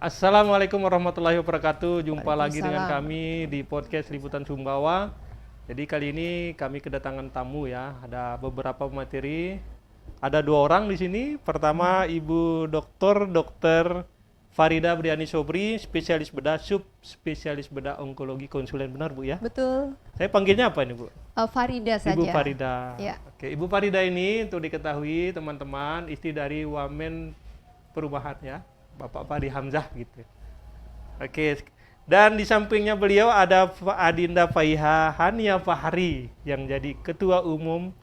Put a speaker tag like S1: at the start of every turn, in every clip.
S1: Assalamualaikum warahmatullahi wabarakatuh. Jumpa lagi dengan
S2: Waalaikumsalam.
S1: kami di podcast Liputan Sumbawa. Jadi kali ini kami kedatangan tamu ya. Ada beberapa materi. Ada dua orang di sini. Pertama Ibu Dokter Farida Briani Sobri, spesialis bedah, spesialis bedah onkologi konsulen, benar Bu ya?
S2: Betul.
S1: Saya panggilnya apa ini Bu?
S2: Farida saja.
S1: Ibu Farida.
S2: Ya.
S1: Oke, Ibu Farida ini untuk diketahui teman-teman istri dari Wamen Perubahan ya, Bapak Fahri Hamzah gitu. Oke, dan di sampingnya beliau ada Adinda Faiha Hania Fahri yang jadi Ketua Umum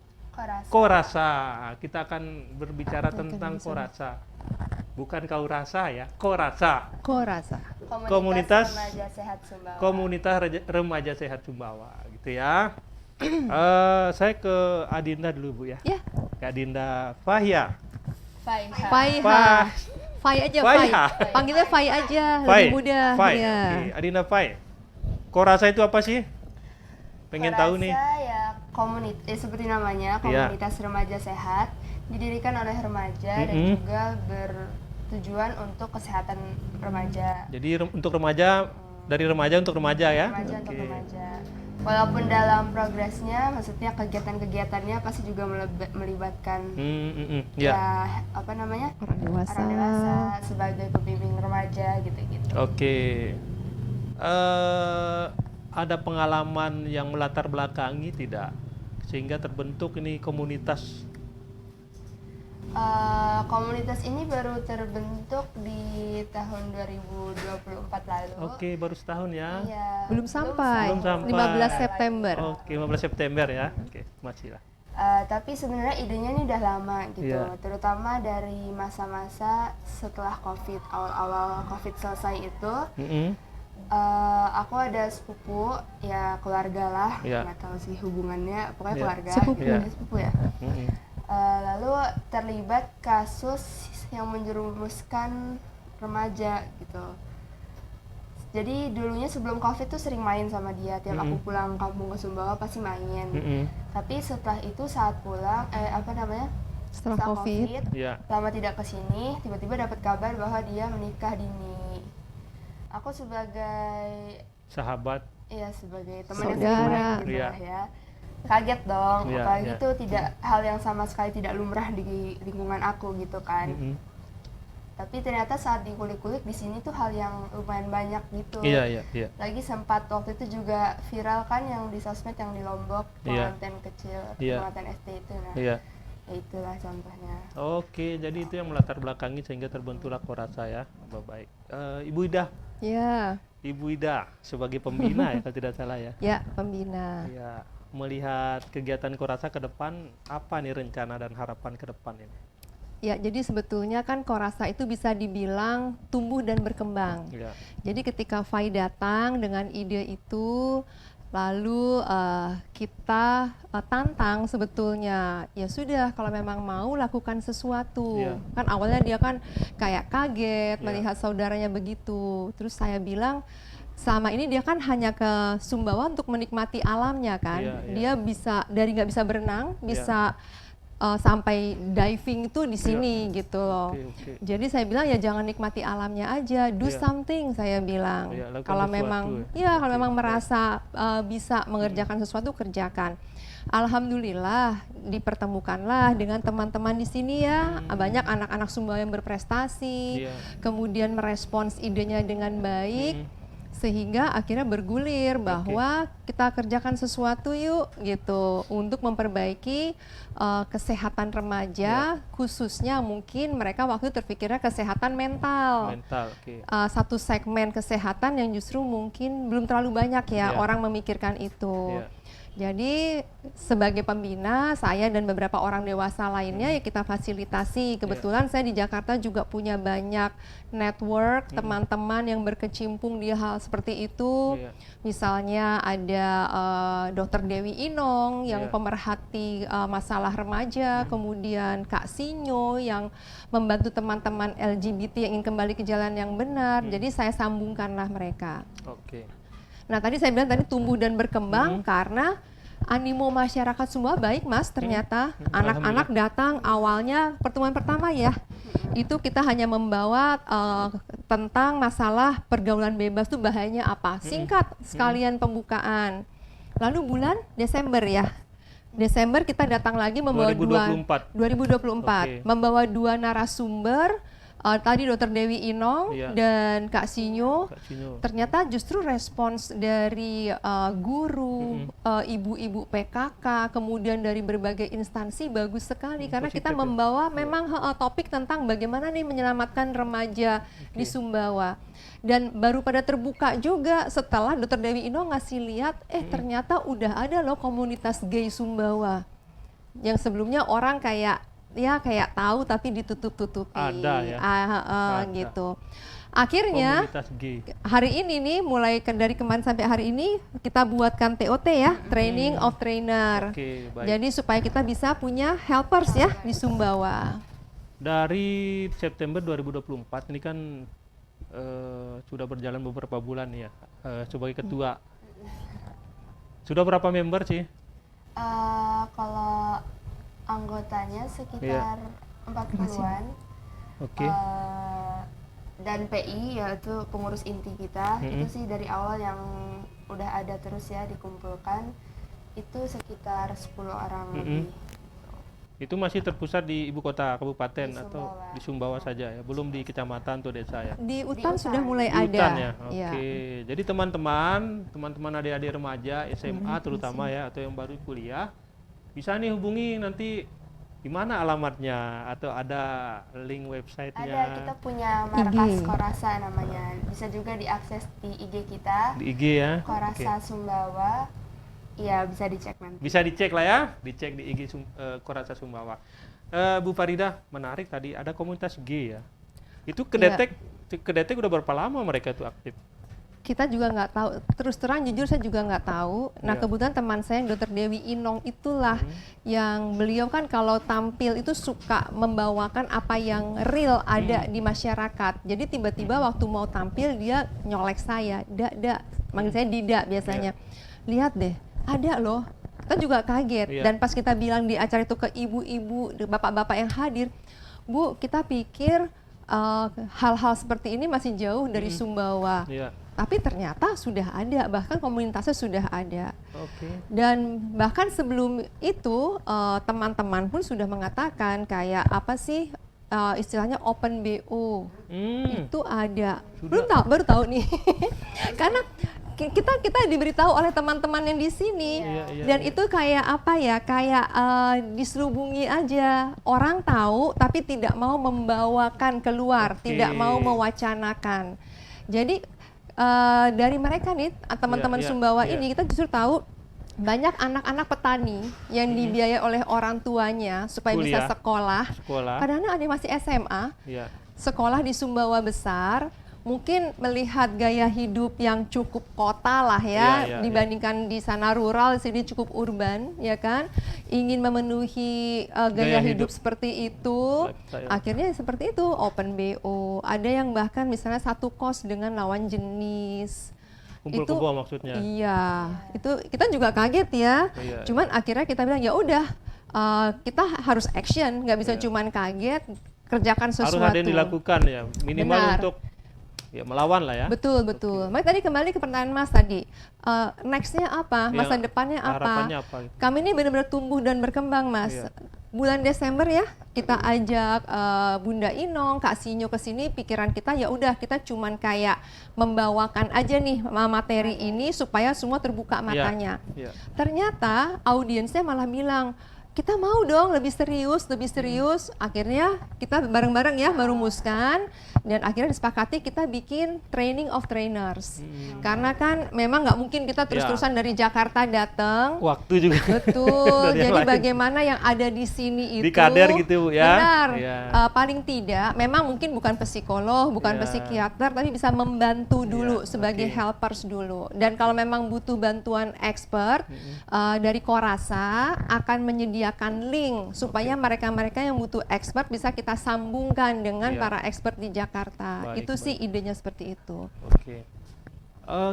S1: Korasa. Kita akan berbicara tentang Korasa. Bukan kau rasa ya, Korasa.
S2: Korasa.
S1: Komunitas
S3: Remaja Sehat Sumbawa.
S1: Komunitas Remaja Sehat Sumbawa gitu ya. Saya ke Adinda dulu Bu ya.
S2: Ya.
S1: Ke Adinda Fahia.
S3: Faiha.
S2: Faiha. Fai aja, Fai.
S1: Faiha.
S2: Panggilnya Fai aja,
S1: Fai.
S2: lebih mudah.
S1: Fai.
S2: Ya.
S1: Oke, Adinda Fai. Korasa itu apa sih? Pengen tahu nih.
S3: Korasa ya komunitas, seperti namanya, komunitas remaja sehat, didirikan oleh remaja dan juga bertujuan untuk kesehatan remaja.
S1: Jadi untuk remaja, dari remaja untuk remaja ya?
S3: Remaja untuk
S1: Oke.
S3: remaja. Walaupun dalam progresnya, maksudnya kegiatan-kegiatannya pasti juga melibatkan
S1: Ya.
S3: ya apa namanya
S2: Orang dewasa.
S3: orang dewasa sebagai pembimbing remaja gitu-gitu.
S1: Oke. Ada pengalaman yang melatar belakangi tidak? Sehingga terbentuk ini komunitas.
S3: Komunitas ini baru terbentuk di tahun 2024 lalu.
S1: Oke, baru setahun ya?
S3: Iya,
S2: Belum sampai.
S1: Belum sampai.
S2: 15 September.
S1: Oke, 15 September ya? Oke, masih lah.
S3: Tapi sebenarnya idenya ini udah lama gitu,
S1: Iya.
S3: terutama dari masa-masa setelah COVID, awal-awal COVID selesai itu. Aku ada sepupu, ya keluarga lah,
S1: Iya.
S3: nggak tahu sih hubungannya, pokoknya
S1: Iya.
S3: keluarga.
S2: Sepupu.
S1: Iya.
S3: Sepupu ya. Lalu terlibat kasus yang menjerumuskan remaja gitu. Jadi dulunya sebelum COVID tuh sering main sama dia, tiap aku pulang kampung ke Sumbawa pasti main. Tapi setelah itu saat pulang,
S2: Setelah COVID.
S1: Ya.
S3: lama tidak kesini, tiba-tiba dapat kabar bahwa dia menikah dini. Aku sebagai
S1: Sahabat.
S3: sebagai teman yang
S2: Saudara.
S3: sering gitu
S1: Iya.
S3: lah ya. Kaget dong,
S1: Iya,
S3: apalagi
S1: iya.
S3: itu tidak hal yang sama sekali tidak lumrah di lingkungan aku gitu kan. Tapi ternyata saat dikulik-kulik di sini tuh hal yang lumayan banyak gitu.
S1: Iya.
S3: Lagi sempat waktu itu juga viral kan yang di sosmed yang di Lombok,
S1: Iya.
S3: pengantin kecil,
S1: Iya.
S3: pengantin SD itu. Nah,
S1: Iya.
S3: ya itulah contohnya.
S1: Oke, jadi itu yang melatar belakangi sehingga terbentuklah Korasa ya. Baik. Ibu Ida.
S2: Ya.
S1: Ibu Ida sebagai pembina ya kalau tidak salah ya.
S2: Ya, pembina.
S1: Ya, melihat kegiatan Korasa ke depan, apa nih rencana dan harapan ke depan ini?
S2: Ya, jadi sebetulnya kan Korasa itu bisa dibilang tumbuh dan berkembang.
S1: Ya.
S2: Jadi ketika Fai datang dengan ide itu, lalu kita tantang sebetulnya, ya sudah kalau memang mau lakukan sesuatu.
S1: Iya.
S2: Kan awalnya dia kan kayak kaget
S1: Iya.
S2: melihat saudaranya begitu. Terus saya bilang, selama ini dia kan hanya ke Sumbawa untuk menikmati alamnya kan.
S1: Iya, iya.
S2: Dia bisa dari nggak bisa berenang,
S1: Iya.
S2: bisa sampai diving itu di sini gitu loh.
S1: Oke.
S2: Jadi saya bilang ya jangan nikmati alamnya aja, do
S1: Iya.
S2: something saya bilang.
S1: Iya, lakukan
S2: Kalau
S1: sesuatu
S2: memang
S1: ya.
S2: kalau
S1: Oke,
S2: memang
S1: baik.
S2: merasa bisa mengerjakan sesuatu kerjakan. Alhamdulillah dipertemukanlah dengan teman-teman di sini ya, banyak anak-anak Sumbawa yang berprestasi,
S1: Iya.
S2: kemudian merespons idenya dengan baik. Sehingga akhirnya bergulir bahwa kita kerjakan sesuatu yuk gitu untuk memperbaiki kesehatan remaja, khususnya mungkin mereka waktu itu terpikirnya kesehatan mental.
S1: Mental, oke.
S2: Satu segmen kesehatan yang justru mungkin belum terlalu banyak ya
S1: Iya.
S2: orang memikirkan itu.
S1: Iya.
S2: Jadi sebagai pembina, saya dan beberapa orang dewasa lainnya ya kita fasilitasi. Kebetulan saya di Jakarta juga punya banyak network, teman-teman yang berkecimpung di hal seperti itu.
S1: Iya.
S2: Misalnya ada Dr. Dewi Inong yang
S1: Iya.
S2: pemerhati masalah remaja, kemudian Kak Sinyo yang membantu teman-teman LGBT yang ingin kembali ke jalan yang benar. Jadi saya sambungkanlah mereka.
S1: Oke.
S2: Nah tadi saya bilang tadi tumbuh dan berkembang karena animo masyarakat semua baik Mas, ternyata anak-anak datang awalnya pertemuan pertama ya. Itu kita hanya membawa tentang masalah pergaulan bebas itu bahayanya apa. Singkat sekalian pembukaan. Lalu bulan Desember ya. Desember kita datang lagi membawa 2024.
S1: Oke.
S2: Membawa 2 narasumber. Tadi Dr. Dewi Inong dan Kak Sinyo. Ternyata justru respons dari guru, ibu-ibu PKK, kemudian dari berbagai instansi bagus sekali karena kita membawa memang topik tentang bagaimana nih menyelamatkan remaja di Sumbawa. Dan baru pada terbuka juga setelah Dr. Dewi Inong ngasih lihat, ternyata udah ada loh komunitas gay Sumbawa. Yang sebelumnya orang kayak tahu tapi ditutup-tutupi.
S1: Ada ya. Ada.
S2: Gitu. Akhirnya hari ini nih mulai dari kemarin sampai hari ini kita buatkan TOT ya, Training of Trainer. Jadi supaya kita bisa punya helpers ya di Sumbawa.
S1: Dari September 2024 ini kan sudah berjalan beberapa bulan ya sebagai ketua. Sudah berapa member sih?
S3: Kalau anggotanya sekitar 40-an. Dan PI yaitu pengurus inti kita itu sih dari awal yang udah ada terus ya dikumpulkan itu sekitar 10 orang lebih.
S1: Itu masih terpusat di ibu kota kabupaten atau di Sumbawa saja ya, belum di kecamatan atau desa ya?
S2: Di Utan sudah mulai
S1: di
S2: ada.
S1: Utan ya. Oke. Jadi teman-teman adik-adik remaja SMA terutama ya atau yang baru kuliah bisa nih hubungi nanti di mana alamatnya atau ada link websitenya?
S3: Ada, kita punya markas Korasa namanya. Bisa juga diakses di IG kita.
S1: Di IG ya.
S3: Korasa Sumbawa. Iya, bisa dicek nanti.
S1: Bisa dicek lah ya, dicek di IG Korasa Sumbawa. Bu Farida, menarik tadi ada komunitas G ya. Itu kedetek udah berapa lama mereka itu aktif?
S2: Kita juga nggak tahu, terus terang jujur saya juga nggak tahu. Nah kebetulan teman saya yang Dr. Dewi Inong itulah yang beliau kan kalau tampil itu suka membawakan apa yang real ada di masyarakat. Jadi tiba-tiba waktu mau tampil dia nyolek saya, manggil saya Dida biasanya. Lihat deh, ada loh. Kita juga kaget dan pas kita bilang di acara itu ke ibu-ibu, bapak-bapak yang hadir, Bu kita pikir hal-hal seperti ini masih jauh dari Sumbawa. Tapi ternyata sudah ada, bahkan komunitasnya sudah ada. Dan bahkan sebelum itu teman-teman pun sudah mengatakan kayak apa sih istilahnya open BO itu ada. Baru tahu nih. Karena kita diberitahu oleh teman-teman yang di sini dan itu kayak apa ya, kayak diselubungi aja, orang tahu tapi tidak mau membawakan keluar, tidak mau mewacanakan. Jadi dari mereka nih teman-teman Sumbawa ini kita justru tahu banyak anak-anak petani yang dibiayai oleh orang tuanya supaya bisa sekolah. Kadang-kadang ada yang masih SMA, sekolah di Sumbawa besar, mungkin melihat gaya hidup yang cukup kota lah ya, dibandingkan di sana rural, di sini cukup urban, ya kan? Ingin memenuhi gaya hidup seperti itu, akhirnya seperti itu open BO. Ada yang bahkan misalnya satu kos dengan lawan jenis.
S1: Kumpul-kumpul maksudnya.
S2: Iya, itu kita juga kaget ya. Cuman akhirnya kita bilang ya udah, kita harus action, nggak bisa cuman kaget, kerjakan sesuatu.
S1: Harus ada yang dilakukan ya, minimal untuk melawan lah ya.
S2: Betul. Mari tadi kembali ke pertanyaan Mas tadi, nextnya apa, masa depannya apa? Kami ini benar-benar tumbuh dan berkembang Mas. Bulan Desember ya kita ajak Bunda Inong, Kak Sinyo ke sini. Pikiran kita ya udah kita cuman kayak membawakan aja nih materi ini supaya semua terbuka matanya. Ternyata audiensnya malah bilang, kita mau dong lebih serius. Akhirnya kita bareng-bareng ya merumuskan dan akhirnya disepakati kita bikin training of trainers. Karena kan memang nggak mungkin kita terus-terusan dari Jakarta datang.
S1: Waktu juga.
S2: Betul. Jadi bagaimana yang ada di sini itu.
S1: Di kader gitu ya.
S2: Benar. Paling tidak, memang mungkin bukan psikolog, bukan psikiater, tapi bisa membantu dulu sebagai helpers dulu. Dan kalau memang butuh bantuan expert dari Korasa akan menyediakan link supaya mereka-mereka yang butuh expert bisa kita sambungkan dengan para expert di Jakarta. Itu sih idenya seperti itu.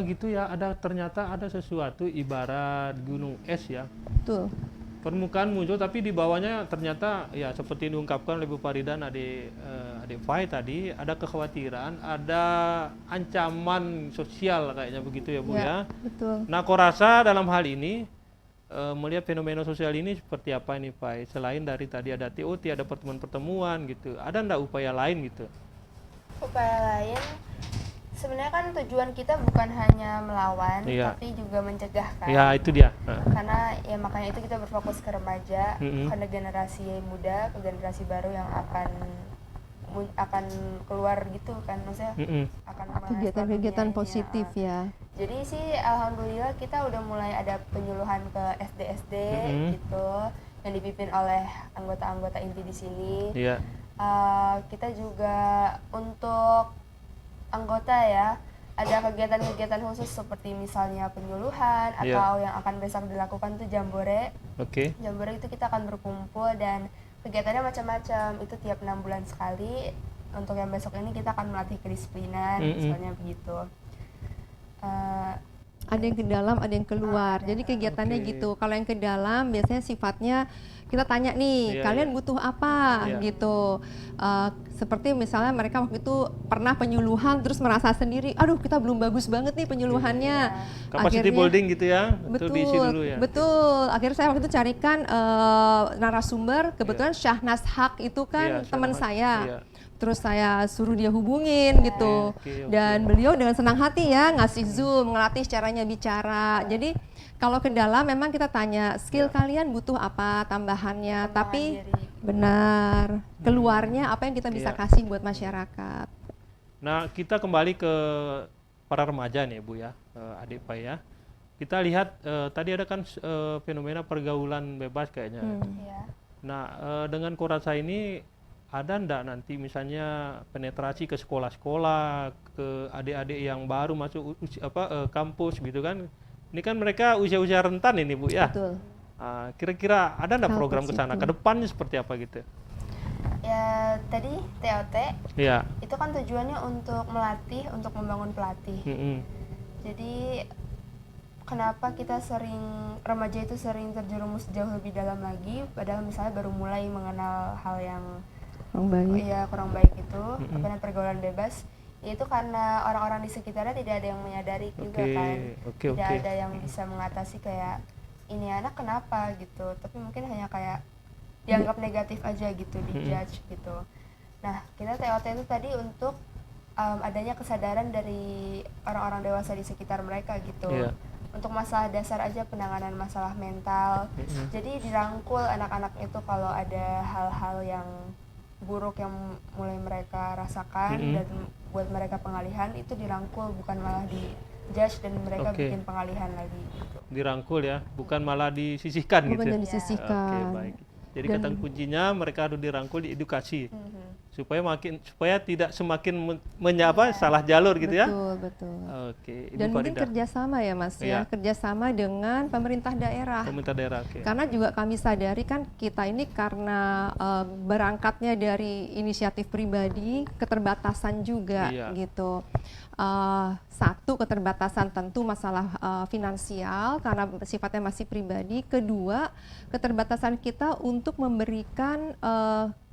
S1: Gitu ya, ternyata ada sesuatu ibarat gunung es ya.
S2: Betul.
S1: Permukaan muncul tapi di bawahnya ternyata ya seperti diungkapkan oleh Bu Faridan, adik Fai tadi, ada kekhawatiran, ada ancaman sosial kayaknya begitu ya Bu ya.
S2: Betul.
S1: Nah, kok rasa dalam hal ini melihat fenomena sosial ini seperti apa ini Fai? Selain dari tadi ada TOT, ada pertemuan-pertemuan gitu, ada enggak upaya lain gitu?
S3: Upaya lain, sebenarnya kan tujuan kita bukan hanya melawan,
S1: Iya.
S3: tapi juga mencegah kan.
S1: Ya itu dia.
S3: Karena ya makanya itu kita berfokus ke remaja,
S1: Mm-mm.
S3: ke generasi muda, ke generasi baru yang akan keluar gitu kan, maksudnya
S1: Mm-mm.
S3: akan mengeksplor
S2: Kegiatan-kegiatan
S3: dunianya.
S2: positif ya.
S3: Jadi sih alhamdulillah kita udah mulai ada penyuluhan ke SD-SD
S1: Mm-mm.
S3: gitu yang dipimpin oleh anggota-anggota inti di sini.
S1: Iya.
S3: Kita juga untuk anggota ya ada kegiatan-kegiatan khusus seperti misalnya penyuluhan
S1: Iya.
S3: atau yang akan besok dilakukan tuh jambore.
S1: Oke.
S3: Jambore itu kita akan berkumpul dan kegiatannya macam-macam, itu tiap 6 bulan sekali. Untuk yang besok ini kita akan melatih kedisiplinan, misalnya begitu.
S2: Ada yang ke dalam, ada yang keluar. Jadi kegiatannya
S1: Oke.
S2: gitu. Kalau yang ke dalam biasanya sifatnya kita tanya nih,
S1: Iya,
S2: kalian
S1: iya.
S2: butuh apa
S1: Iya.
S2: gitu. Seperti misalnya mereka waktu itu pernah penyuluhan terus merasa sendiri, aduh kita belum bagus banget nih penyuluhannya.
S1: Capacity building gitu ya, itu diisi dulu ya.
S2: Betul. Akhirnya saya waktu itu carikan narasumber, kebetulan Syahnas Haq itu
S1: Iya,
S2: kan teman
S1: Syahnas Haq,
S2: saya.
S1: iya.
S2: Terus saya suruh dia hubungin gitu.
S1: Oke.
S2: Dan beliau dengan senang hati ya ngasih Zoom, ngelatih caranya bicara. Jadi kalau ke dalam memang kita tanya skill kalian butuh apa tambahannya,
S3: Pengembangan
S2: tapi
S3: diri.
S2: benar keluarnya apa yang kita bisa
S1: Iya.
S2: kasih buat masyarakat.
S1: Nah, kita kembali ke para remaja nih Bu ya, adik Pak ya. Kita lihat tadi ada kan fenomena pergaulan bebas kayaknya.
S3: Iya.
S1: Nah, dengan Korasa ini ada ndak nanti misalnya penetrasi ke sekolah-sekolah, ke adik-adik yang baru masuk kampus gitu kan? Ini kan mereka usia-usia rentan ini Bu ya.
S2: Betul.
S1: Kira-kira ada ndak
S2: Hal
S1: program
S2: ke
S1: ke sana?
S2: situ.
S1: Ke depannya seperti apa gitu?
S3: Ya tadi TOT
S1: Iya.
S3: itu kan tujuannya untuk melatih, untuk membangun pelatih.
S1: Mm-mm.
S3: Jadi kenapa kita remaja itu sering terjerumus jauh lebih dalam lagi, padahal misalnya baru mulai mengenal hal yang
S2: Orang baik.
S3: kurang baik itu, pergaulan bebas, itu karena orang-orang di sekitarnya tidak ada yang menyadari juga kan,
S1: Oke.
S3: tidak ada yang bisa mengatasi kayak ini anak kenapa gitu, tapi mungkin hanya kayak dianggap negatif aja gitu, dijudge gitu. Nah kita TOT itu tadi untuk adanya kesadaran dari orang-orang dewasa di sekitar mereka gitu.
S1: Iya.
S3: Untuk masalah dasar aja, penanganan masalah mental. Jadi dirangkul anak-anak itu kalau ada hal-hal yang buruk yang mulai mereka rasakan dan buat mereka pengalihan, itu dirangkul, bukan malah di judge dan mereka
S1: Oke.
S3: bikin pengalihan lagi gitu.
S1: Dirangkul ya, bukan malah disisihkan
S2: Bukan
S1: gitu.
S2: yang disisihkan.
S1: Oke, baik. Jadi kata kuncinya mereka harus dirangkul, diedukasi supaya tidak semakin salah jalur gitu ya.
S2: Betul.
S1: Oke, Ibu
S2: Dan mungkin
S1: Farida,
S2: kerjasama ya Mas ya,
S1: Iya.
S2: kerjasama dengan pemerintah daerah.
S1: pemerintah daerah. Oke.
S2: Karena juga kami sadari kan kita ini karena berangkatnya dari inisiatif pribadi, keterbatasan juga
S1: Iya.
S2: gitu. Satu, keterbatasan tentu masalah finansial karena sifatnya masih pribadi. Kedua, keterbatasan kita untuk memberikan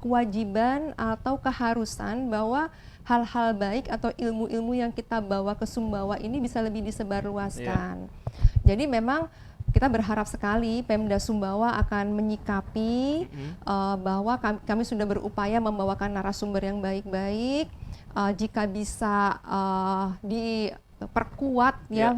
S2: kewajiban atau keharusan bahwa hal-hal baik atau ilmu-ilmu yang kita bawa ke Sumbawa ini bisa lebih disebarluaskan. Jadi memang kita berharap sekali Pemda Sumbawa akan menyikapi bahwa kami sudah berupaya membawakan narasumber yang baik-baik. Jika bisa diperkuat ya,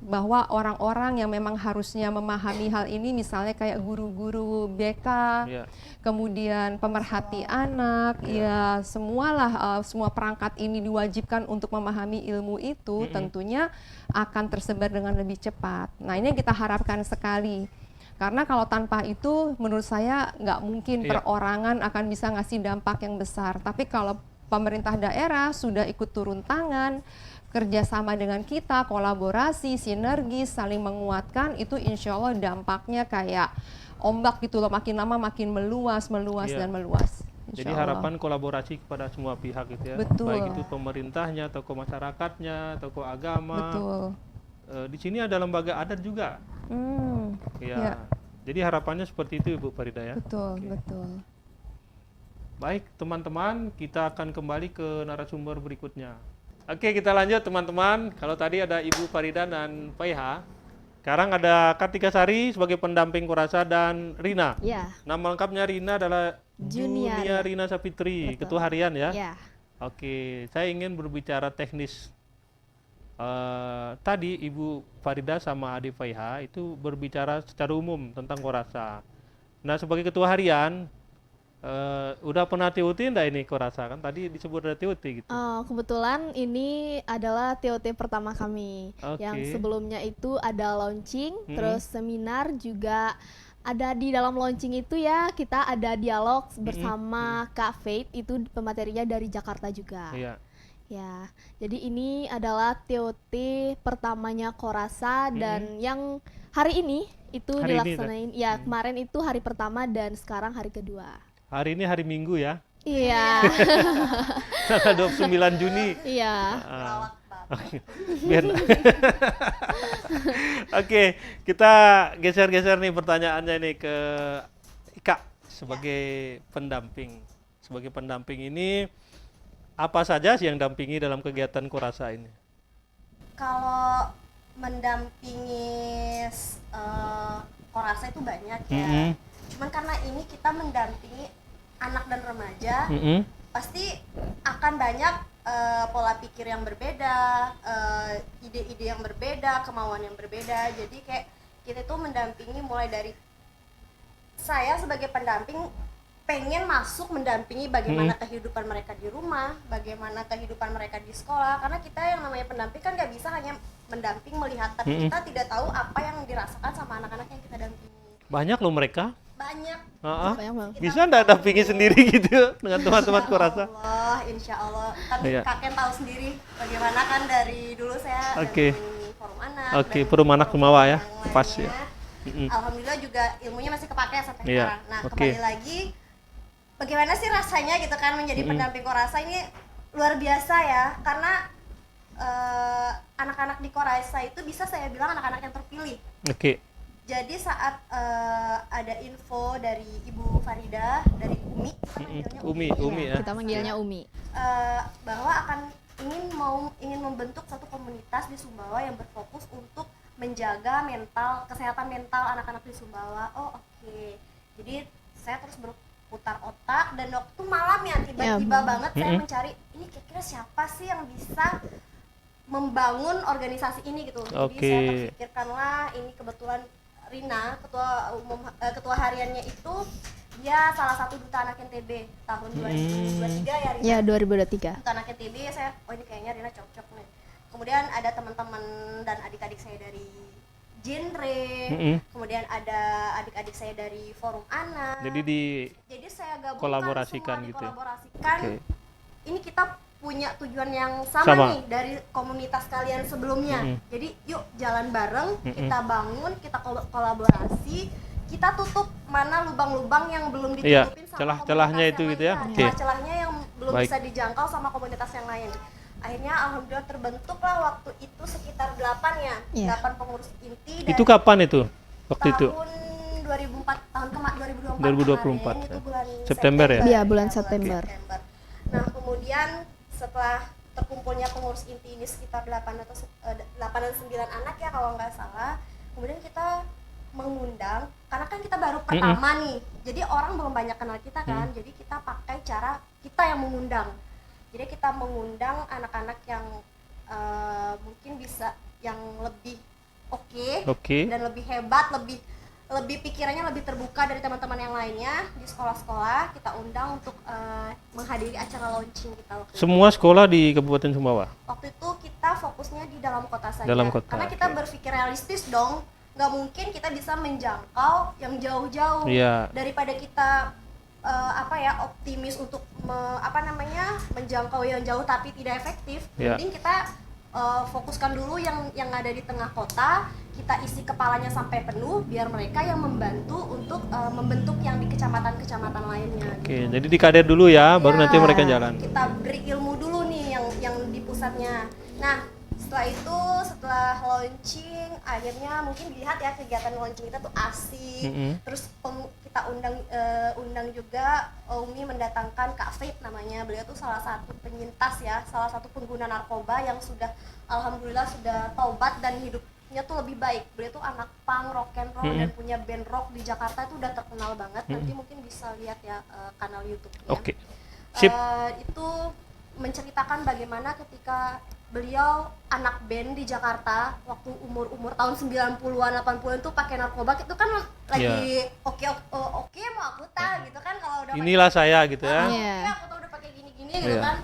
S2: bahwa orang-orang yang memang harusnya memahami hal ini, misalnya kayak guru-guru BK,
S1: Iya.
S2: kemudian pemerhati anak, ya semualah semua perangkat ini diwajibkan untuk memahami ilmu itu, tentunya akan tersebar dengan lebih cepat. Nah ini yang kita harapkan sekali. Karena kalau tanpa itu menurut saya nggak mungkin perorangan akan bisa ngasih dampak yang besar. Tapi kalau pemerintah daerah sudah ikut turun tangan, kerjasama dengan kita, kolaborasi, sinergi, saling menguatkan, itu insya Allah dampaknya kayak ombak gitu loh, makin lama makin meluas
S1: Iya.
S2: dan meluas.
S1: Jadi
S2: Insya Allah.
S1: harapan kolaborasi kepada semua pihak gitu ya.
S2: Betul.
S1: Baik itu pemerintahnya, tokoh masyarakatnya, tokoh agama.
S2: Betul.
S1: Di sini ada lembaga adat juga. Ya.
S2: Ya.
S1: Jadi harapannya seperti itu Ibu Farida ya.
S2: Betul,
S1: Oke.
S2: betul.
S1: Baik teman-teman, kita akan kembali ke narasumber berikutnya. Oke, kita lanjut teman-teman. Kalau tadi ada Ibu Farida dan Faiha, sekarang ada Kartika Sari sebagai pendamping Kurasa dan Rina.
S4: Ya,
S1: Nama lengkapnya Rina adalah
S4: Junia
S1: Rina Sapitri,
S4: Betul.
S1: Ketua Harian ya.
S4: ya.
S1: Oke, saya ingin berbicara teknis. Tadi Ibu Farida sama Ade Faiha itu berbicara secara umum tentang Korasa. Nah, sebagai Ketua Harian, udah pernah TOT enggak ini Korasa? Kan tadi disebut ada TOT gitu.
S4: Kebetulan ini adalah TOT pertama kami.
S1: Oke.
S4: Yang sebelumnya itu ada launching, terus seminar juga ada di dalam launching itu ya kita ada dialog bersama Kak Faith, itu pematerinya dari Jakarta juga.
S1: Iya.
S4: Ya, jadi ini adalah TOT pertamanya Korasa dan yang hari ini itu
S1: Hari ini,
S4: dilaksanain. Ya, kemarin itu hari pertama dan sekarang hari kedua.
S1: Hari ini hari Minggu ya.
S4: Iya.
S1: Tanggal 29 Juni.
S4: Iya.
S1: Biar. Oke, kita geser-geser nih pertanyaannya nih ke Ika sebagai pendamping. Sebagai pendamping ini apa saja sih yang dampingi dalam kegiatan Kurasa ini?
S5: Kalau mendampingi Korasa itu banyak ya. Cuman karena ini kita mendampingi anak dan remaja, pasti akan banyak pola pikir yang berbeda, ide-ide yang berbeda, kemauan yang berbeda. Jadi kayak kita tuh mendampingi mulai dari saya sebagai pendamping pengen masuk mendampingi bagaimana kehidupan mereka di rumah, bagaimana kehidupan mereka di sekolah. Karena kita yang namanya pendamping kan nggak bisa hanya mendamping melihat, tapi kita tidak tahu apa yang dirasakan sama anak-anak yang kita dampingi.
S1: Banyak loh mereka.
S5: Banyak.
S4: Banyak banget.
S1: Bisa enggak dampingi sendiri gitu dengan teman-teman Kurasa?
S5: Insya Allah. Kan
S1: Iya.
S5: kakek tahu sendiri bagaimana kan dari dulu saya
S1: Oke.
S5: dampingin forum anak.
S1: Oke,
S5: dan
S1: forum anak Rumawa ya.
S5: yang
S1: Pas
S5: lainnya.
S1: ya.
S5: Alhamdulillah juga ilmunya masih kepake sampai
S1: Iya,
S5: sekarang. Nah,
S1: oke.
S5: kembali lagi bagaimana sih rasanya gitu kan menjadi pendamping Korasa ini luar biasa ya, karena anak-anak di Korasa itu bisa saya bilang anak-anak yang terpilih.
S1: Oke.
S5: Jadi saat ada info dari Ibu Farida, dari Umi, kita manggilnya
S1: Umi ya.
S4: Kita manggilnya Umi.
S5: bahwa akan ingin membentuk satu komunitas di Sumbawa yang berfokus untuk menjaga kesehatan mental anak-anak di Sumbawa. Oh oke. Jadi saya terus berputar otak dan waktu malam ya tiba-tiba banget saya mencari ini kira-kira siapa sih yang bisa membangun organisasi ini gitu. Jadi
S1: Oke.
S5: saya terpikirkanlah ini kebetulan Rina, ketua hariannya itu dia salah satu duta anak NTB tahun 2023 ya Rina.
S4: Ya, 2023.
S5: Duta anak NTB, saya ini kayaknya Rina cocok nih. Kemudian ada teman-teman dan adik-adik saya dari genre, kemudian ada adik-adik saya dari forum anak.
S1: Jadi
S5: Saya gabungkan
S1: kolaborasikan
S5: semua,
S1: gitu ya?
S5: dikolaborasikan.
S1: Oke.
S5: Ini kita punya tujuan yang sama nih dari komunitas kalian sebelumnya. Jadi yuk jalan bareng, kita bangun, kita kolaborasi, kita tutup mana lubang-lubang yang belum
S1: Iya,
S5: ditutupin sama
S1: celah-celahnya
S5: komunitas
S1: itu
S5: yang
S1: gitu ya.
S5: lain.
S1: Oke.
S5: Celah-celahnya yang belum
S1: Baik.
S5: bisa dijangkau sama komunitas yang lain. Akhirnya alhamdulillah terbentuklah waktu itu sekitar 8 ya,
S4: Iya.
S5: 8 pengurus inti.
S1: itu kapan itu? Waktu itu?
S5: tahun 2004, tahun kemarin 2024,
S1: 2024,
S5: kemarin, itu bulan
S1: September ya?
S4: Iya, bulan September.
S5: Nah kemudian setelah terkumpulnya pengurus inti ini sekitar 8 dan 9 anak ya kalau nggak salah, kemudian kita mengundang, karena kan kita baru pertama nih, jadi orang belum banyak kenal kita kan, jadi kita pakai cara kita yang mengundang. Jadi kita mengundang anak-anak yang mungkin bisa yang lebih oke, dan lebih hebat, lebih pikirannya lebih terbuka dari teman-teman yang lainnya di sekolah-sekolah. Kita undang untuk menghadiri acara launching kita waktu itu.
S1: Semua sekolah di Kabupaten Sumbawa.
S5: Waktu itu kita fokusnya di dalam kota saja.
S1: Dalam kota,
S5: Karena kita
S1: oke.
S5: berpikir realistis dong, nggak mungkin kita bisa menjangkau yang jauh-jauh.
S1: Iya.
S5: Daripada kita optimis untuk menjangkau yang jauh tapi tidak efektif,
S1: Iya.
S5: mending kita fokuskan dulu yang ada di tengah kota, kita isi kepalanya sampai penuh biar mereka yang membantu untuk membentuk yang di kecamatan-kecamatan lainnya.
S1: Oke, jadi dikader dulu ya, baru
S5: Ya,
S1: nanti mereka jalan.
S5: Kita beri ilmu dulu nih yang di pusatnya. Nah, setelah itu, setelah launching, akhirnya mungkin dilihat ya kegiatan launching kita tuh asik. Terus kita undang juga Umi mendatangkan Kak Faith namanya. Beliau tuh salah satu penyintas ya, salah satu pengguna narkoba yang sudah alhamdulillah sudah taubat dan hidupnya tuh lebih baik. Beliau tuh anak punk, rock and roll dan punya band rock di Jakarta itu udah terkenal banget. Nanti mungkin bisa lihat ya kanal YouTube-nya.
S1: Oke. Sip.
S5: Itu menceritakan bagaimana ketika beliau anak band di Jakarta waktu umur tahun 90-an 80-an tuh pakai narkoba itu kan lagi oke mau aku gitu kan kalau udah
S1: Inilah saya gitu ya.
S5: Iya, aku tuh udah pakai gini-gini gitu kan.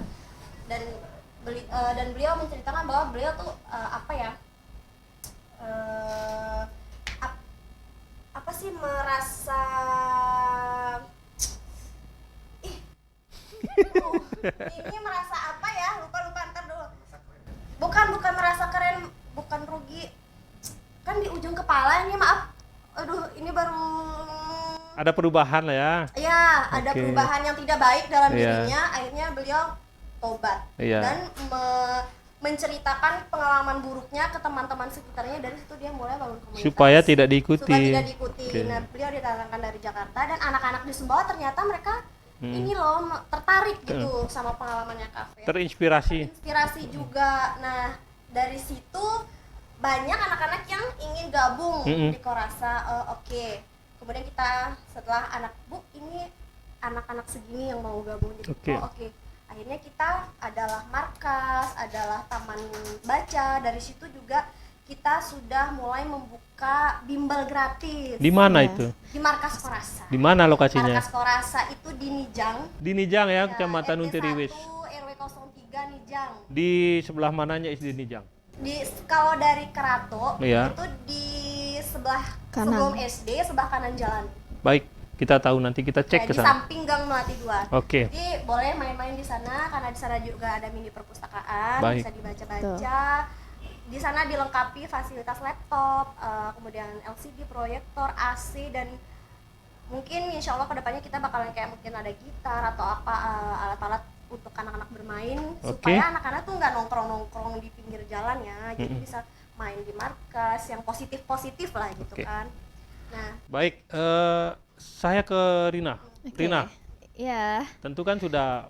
S5: Dan beliau menceritakan bahwa beliau tuh apa sih merasa ini merasa apa ya, lupa ntar dulu. Bukan merasa keren, bukan rugi. Kan di ujung kepala ini, maaf. Aduh, ini baru
S1: Ada perubahan lah ya.
S5: ya, ada
S1: Oke.
S5: perubahan yang tidak baik dalam
S1: Iya.
S5: dirinya. Akhirnya beliau tobat
S1: Iya.
S5: dan menceritakan pengalaman buruknya ke teman-teman sekitarnya. Dari situ dia mulai bangun komunitas.
S1: Supaya tidak diikuti.
S5: Supaya tidak diikuti.
S1: Oke.
S5: Nah, beliau didatangkan dari Jakarta dan anak-anak di Sumbawa ternyata mereka ini loh tertarik gitu sama pengalamannya kafe.
S1: Terinspirasi.
S5: Inspirasi juga. Nah, dari situ banyak anak-anak yang ingin gabung di Korasa. Oke. Kemudian kita setelah ini anak-anak segini yang mau gabung di
S1: Oke.
S5: Oke. Akhirnya kita adalah markas, adalah taman baca. Dari situ juga kita sudah mulai membuka bimbel gratis
S1: Di mana itu?
S5: di markas Korasa.
S1: Di mana lokasinya?
S5: Markas Korasa itu di Nijang.
S1: Di Nijang ya,
S5: Ya,
S1: Kecamatan
S5: RT
S1: Untiriwis.
S5: 1 RW 03 Nijang.
S1: Di sebelah mananya SD Nijang?
S5: Kalau dari Kerato
S1: Iya.
S5: itu di sebelah
S4: Kanan.
S5: sebelum SD, sebelah kanan jalan.
S1: Baik, kita tahu nanti kita
S5: Ya,
S1: cek ke
S5: di
S1: sana.
S5: samping Gang Melati 2.
S1: Oke.
S5: Jadi boleh main-main di sana karena di sana juga ada mini perpustakaan,
S1: Baik.
S5: bisa dibaca-baca. Di sana dilengkapi fasilitas laptop, kemudian LCD, proyektor, AC, dan mungkin insya Allah kedepannya kita bakalan kayak mungkin ada gitar atau apa alat-alat untuk anak-anak bermain supaya anak-anak tuh nggak nongkrong-nongkrong di pinggir jalan ya, jadi bisa main di markas yang positif-positif lah gitu kan. Nah,
S1: Baik, saya ke Rina.
S4: Oke.
S1: Rina,
S4: Ya,
S1: tentu kan sudah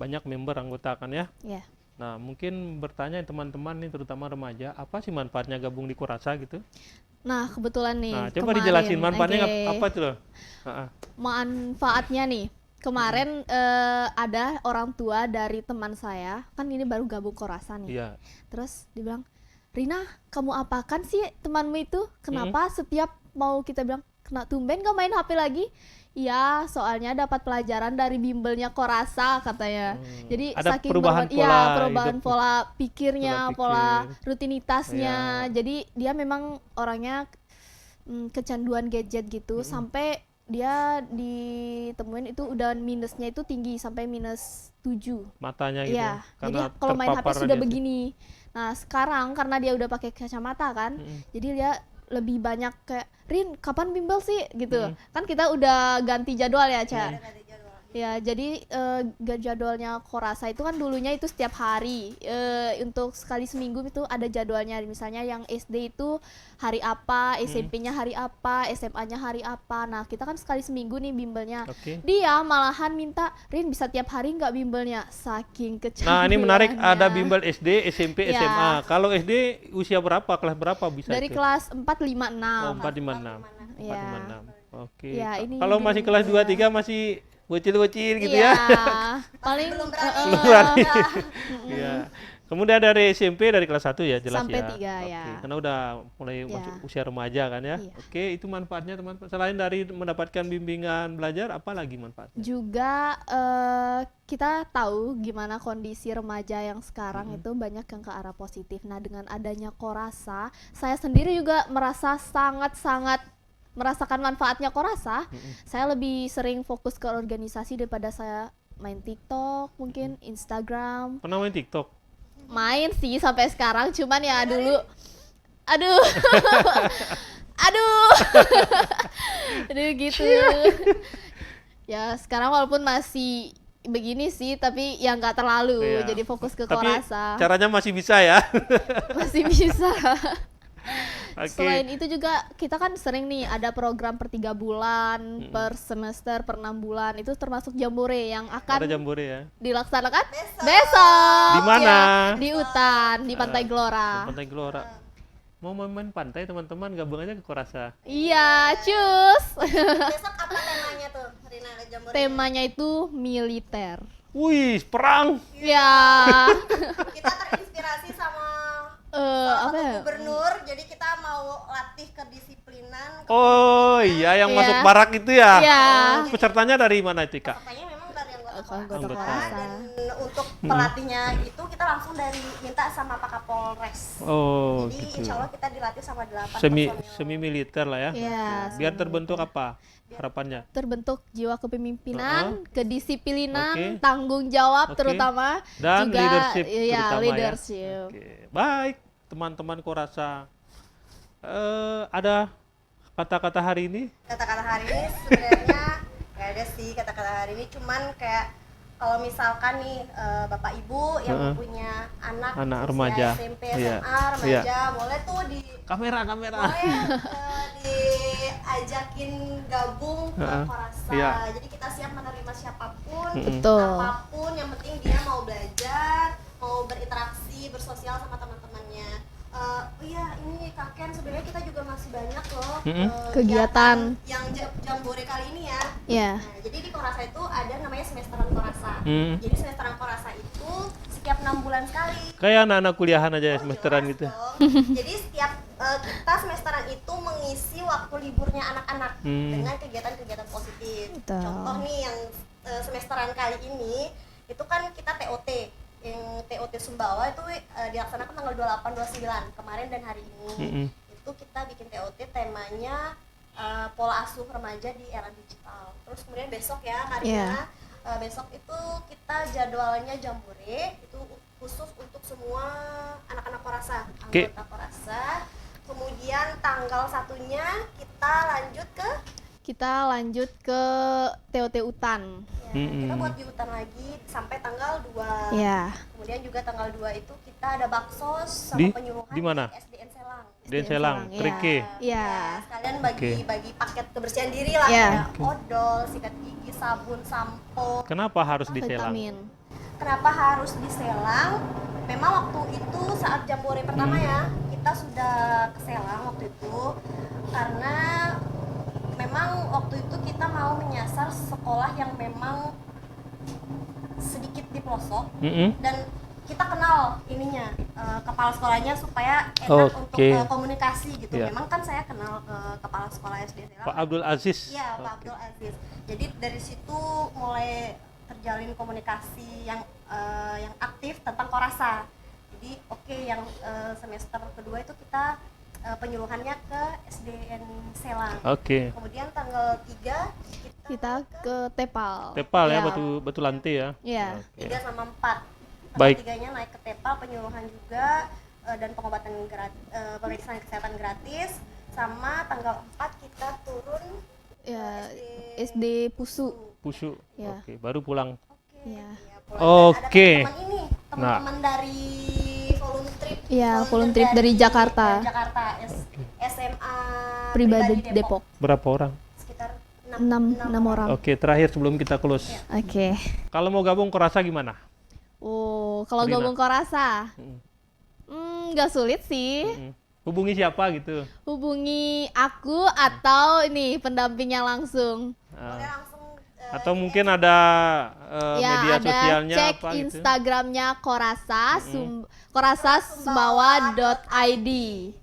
S1: banyak member anggota kan ya?
S4: ya.
S1: Nah, mungkin bertanya teman-teman nih, terutama remaja, apa sih manfaatnya gabung di Korasa gitu?
S4: Nah, kebetulan nih.
S1: Nah, coba
S4: kemarin,
S1: dijelasin manfaatnya
S4: oke.
S1: apa tuh loh?
S4: Manfaatnya nih. Kemarin ada orang tua dari teman saya, kan ini baru gabung Korasa nih.
S1: Iya.
S4: Terus dibilang, Rina, kamu apakan sih temanmu itu? Kenapa setiap mau kita bilang, kena tumben gak main HP lagi? Ya, soalnya dapat pelajaran dari bimbelnya Korasa katanya. Jadi
S1: Ada
S4: saking
S1: perubahan
S4: perubahan
S1: hidup.
S4: pola pikirnya,
S1: Pola
S4: pola rutinitasnya.
S1: Iya.
S4: Jadi dia memang orangnya kecanduan gadget gitu sampai dia ditemuin itu udah minusnya itu tinggi sampai -7.
S1: Matanya gitu.
S4: Iya, jadi
S1: karena
S4: kalau main HP
S1: terpapar
S4: sudah
S1: radiasi.
S4: begini. Nah, sekarang karena dia udah pakai kacamata kan, jadi dia lebih banyak kayak, Rin, kapan bimbel sih? Gitu. Kan kita udah ganti jadwal ya, Ca. Ya, jadi jadwalnya Korasa itu kan dulunya itu setiap hari. Untuk sekali seminggu itu ada jadwalnya. Misalnya yang SD itu hari apa, SMP-nya hari apa, SMA-nya hari apa. Nah, kita kan sekali seminggu nih bimbelnya.
S1: Oke.
S4: Dia malahan minta, Rin bisa tiap hari nggak bimbelnya? Saking kecanduannya.
S1: Nah, ini menarik, ada bimbel SD, SMP,
S4: Ya.
S1: SMA. Kalau SD usia berapa? Kelas berapa bisa
S4: Dari
S1: itu?
S4: kelas 4, 5, 6.
S1: Oh, 4, 5, 6.
S4: Iya.
S1: 4, 5, 6. Oke.
S4: Ya, ini
S1: Kalau masih kelas 2, 3 masih bocil-bocil gitu
S4: Iya,
S1: ya.
S4: paling
S5: belum berani.
S1: Belum berani. Iya. Kemudian dari SMP dari kelas 1 ya jelas
S4: Sampai
S1: ya.
S4: 3
S1: Oke.
S4: ya.
S1: Karena udah mulai
S4: Ya.
S1: masuk usia remaja kan ya.
S4: Iya.
S1: Oke, itu manfaatnya teman-teman. Selain dari mendapatkan bimbingan belajar, apa lagi manfaatnya?
S4: juga kita tahu gimana kondisi remaja yang sekarang itu banyak yang ke arah positif. Nah, dengan adanya Korasa, saya sendiri juga merasa sangat-sangat merasakan manfaatnya Korasa. Saya lebih sering fokus ke organisasi daripada saya main TikTok, mungkin Instagram.
S1: Pernah main TikTok?
S4: Main sih sampai sekarang, cuman ya dulu, aduh, aduh, aduh gitu. Ya sekarang walaupun masih begini sih, tapi ya nggak terlalu,
S1: Iya.
S4: jadi fokus ke
S1: Tapi
S4: Korasa.
S1: caranya masih bisa ya.
S4: Masih bisa.
S1: Oke.
S4: Selain itu juga kita kan sering nih ada program per 3 bulan, per semester, per 6 bulan. Itu termasuk Jambore yang
S1: Ada
S4: akan
S1: jambore ya.
S4: dilaksanakan besok.
S1: Di mana?
S4: Ya, di Utan, di Pantai Gelora.
S1: Pantai Gelora. Mau main pantai teman-teman, gabung aja ke Korasa.
S4: Iya, cus.
S5: Besok apa temanya tuh, Rina Jambore?
S4: Temanya itu militer.
S1: Wih, perang.
S4: Ya.
S5: Kita terinspirasi sama
S4: Apa
S5: salah
S4: ya?
S5: satu gubernur, jadi kita mau latih kedisiplinan.
S1: Oh iya, yang
S4: Iya.
S1: masuk barak itu ya.
S4: Iya.
S1: Oh, pesertanya dari mana itu, Kak?
S5: Pesertanya memang dari anggota
S4: Anggota
S5: Korasa.
S4: Korasa.
S5: Dan untuk pelatihnya itu kita langsung minta sama Pak Kapolres.
S1: Oh,
S5: Jadi
S1: gitu.
S5: insya Allah kita dilatih sama 8
S1: Semi
S5: personil.
S1: militer lah ya.
S4: Iya.
S1: Biar terbentuk apa harapannya?
S4: Terbentuk jiwa kepemimpinan, kedisiplinan,
S1: Oke.
S4: tanggung jawab
S1: Oke.
S4: terutama
S1: Dan
S4: juga
S1: leadership
S4: iya,
S1: terutama
S4: leadership.
S1: ya. Oke. Baik, teman-teman Korasa. Ada kata-kata hari ini?
S5: Kata-kata hari ini sebenarnya nggak ada sih kata-kata hari ini, cuman kayak kalau misalkan nih bapak ibu yang
S1: Heeh.
S5: punya anak
S1: Anak
S5: usia
S1: remaja.
S5: SMP,
S1: Iya.
S5: SMA, remaja, boleh tuh
S1: Kamera.
S5: diajakin gabung ke
S1: Heeh.
S5: Korasa.
S1: Iya.
S5: Jadi kita siap menerima siapapun,
S4: Betul.
S5: apapun, yang penting dia mau belajar, mau berinteraksi, bersosial sama teman-temannya. Oh iya, ini Kak Ken, sebenarnya kita juga masih banyak loh
S4: Kegiatan.
S5: yang Jambore kali ini ya.
S4: Ya.
S5: Nah, jadi di Korasa itu ada namanya semesteran Korasa.
S1: Hmm.
S5: Jadi semesteran Korasa itu setiap 6 bulan sekali.
S1: Kayak anak-anak kuliahan aja ya,
S5: Oh,
S1: semesteran
S5: jelas
S1: gitu.
S5: dong. Jadi setiap kita semesteran itu mengisi waktu liburnya anak-anak dengan kegiatan-kegiatan positif.
S4: Betul.
S5: Contoh nih yang semesteran kali ini itu kan kita TOT. Yang TOT Sumbawa itu dilaksanakan tanggal 28 29 kemarin dan hari ini. Itu kita bikin TOT temanya pola asuh remaja di era digital. Terus kemudian besok ya Karina, besok itu kita jadwalnya Jambore itu khusus untuk semua anak-anak Korasa,
S1: Oke.
S5: anggota Korasa. Kemudian tanggal 1-nya kita lanjut ke
S4: TOT Utan.
S5: ya, kita buat di hutan lagi sampai tanggal 2.
S4: Ya.
S5: Kemudian juga tanggal 2 itu kita ada baksos sama
S1: Di-
S5: penyuluhan
S1: di mana?
S5: SDN Selang.
S1: Den Selang,
S4: Iya.
S1: Krike.
S4: Iya.
S5: Sekalian
S1: Oke.
S5: bagi paket kebersihan diri lah,
S4: Iya.
S5: kayak odol, sikat gigi, sabun, sampo.
S1: Kenapa harus diselang?
S4: Vitamin.
S5: Kenapa harus diselang? Memang waktu itu saat Jambore pertama ya, kita sudah ke Selang waktu itu karena memang waktu itu kita mau menyasar sekolah yang memang sedikit di pelosok dan kita kenal ininya kepala sekolahnya supaya enak untuk
S1: Oke.
S5: komunikasi gitu.
S1: Iya.
S5: Memang kan saya kenal kepala sekolah SD Selang.
S1: Pak Abdul Aziz.
S5: Iya, Pak Abdul Aziz. Jadi dari situ mulai terjalin komunikasi yang aktif tentang Korasa. Jadi yang semester kedua itu kita penyuluhannya ke SDN Selang.
S1: Oke.
S5: Kemudian tanggal 3
S4: Kita ke Tepal.
S1: Tepal ya,
S4: Iya.
S1: batu lantai ya.
S4: Iya.
S1: Oke.
S5: 3 sama 4.
S1: Baik.
S5: Tanggal 3-nya naik ke Tepal, penyuluhan juga dan pengobatan pemeriksaan kesehatan gratis. Sama tanggal 4 kita turun
S4: Ya, SD Pusu.
S1: Pusu.
S4: Ya.
S1: Oke, baru pulang.
S4: Iya.
S1: Oke.
S5: Ada teman-teman ini, teman-teman dari volunteer
S4: Iya, volunteer dari Jakarta.
S5: Jakarta, SMA
S4: Pribadi Depok.
S1: Berapa orang?
S5: Sekitar
S4: 6 orang.
S1: Oke, terakhir sebelum kita close.
S4: Oke.
S1: Kalau mau gabung Korasa gimana?
S4: Oh, kalau
S1: Rina.
S4: gabung Korasa, nggak sulit sih.
S1: Hubungi siapa gitu?
S4: Hubungi aku atau ini pendampingnya langsung.
S5: Boleh langsung
S1: Atau mungkin ada
S4: Ya,
S1: media
S4: ada
S1: sosialnya
S4: cek
S1: apa gitu?
S4: Instagramnya Korasa, korasasumbawa.id.